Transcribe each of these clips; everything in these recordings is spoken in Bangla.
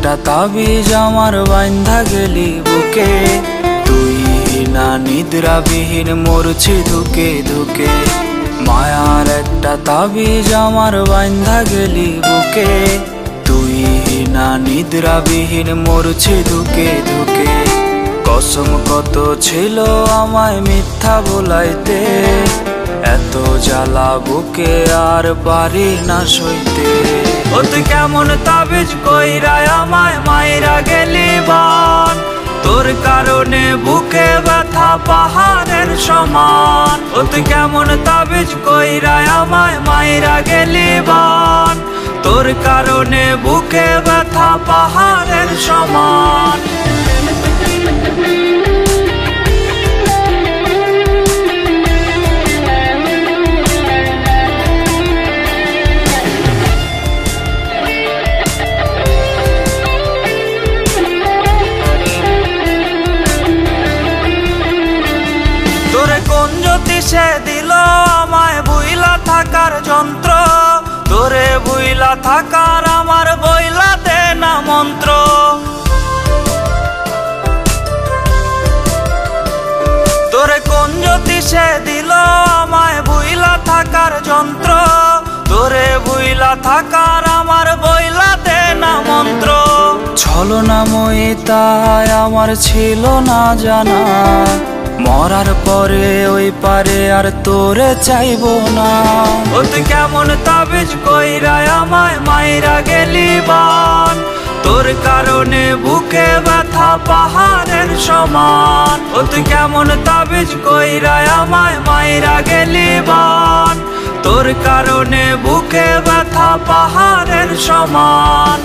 একটা তাবিজ আমার বাইন্ধা গেলি বুকে, তুই না নিদ্রাবিহীন মরছি ধুকে ধুকে। মায়ার একটা তাবিজ আমার বাইন্ধা গেলি বুকে, তুই না নিদ্রাবিহীন মরছি ধুকে ধুকে। কসম কত ছিল আমায় মিথ্যা বলাইতে, এত জ্বালা বুকে আর পারি না সইতে। ও তুই কেমন তাবিজ কইরা আমায় মাইরা গেলি বান, তোর কারণে বুকে ব্যথা পাহাড়ের সমান। ও তুই কেমন তাবিজ কইরা আমায় মাইরা গেলি বান, তোর কারণে বুকে ব্যথা পাহাড়ের সমান। সে দিল আমায় বুইলা থাকার যন্ত্র, তোরে বুইলা থাকার আমার বইলা দে না মন্ত্র। তোরে কোন জ্যোতি সে দিল আমায় বুইলা থাকার যন্ত্র, তোরে বুইলা থাকার আমার বইলা দে না মন্ত্র। ছলনাময়ী তাই আমার ছিল না জানা, মরার পরে ওই পারে আর তোরে চাইবো না। ও তুই কেমন তাবিজ কইরা আমায় মাইরা গেলি বান, তোর কারণে বুকে ব্যথা পাহাড়ের সমান। ও তুই কেমন তাবিজ কইরা আমায় মাইরা গেলি বান, তোর কারণে বুকে ব্যথা পাহাড়ের সমান।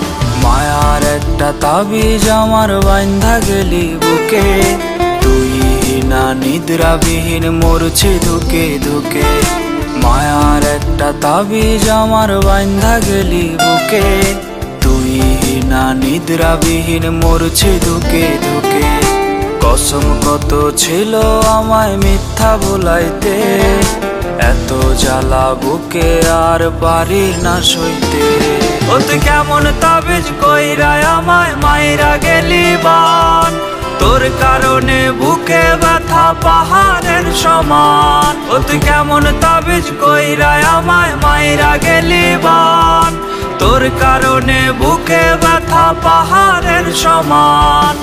মায়ার একটা তাবিজ আমার বাইন্ধা গেলি বুকে, তুই না নিদ্রাবিহীন মরছি ধুকে ধুকে। মায়ার একটা তাবিজ আমার বাইন্ধা গেলি বুকে, তুই না নিদ্রাবিহীন মরছি ধুকে ধুকে। কসম কত ছিল আমায় মিথ্যা বলাইতে, এত জ্বালা বুকে আর পারি না সইতে। ও তুই কেমন তাবিজ কইরা আমায় মাইরা গেলি বান, তোর কারণে বুকে ব্যথা পাহাড়ের সমান। ও তুই কেমন তাবিজ কইরা আমায় মাইরা গেলি বান, তোর কারণে বুকে ব্যথা পাহাড়ের সমান।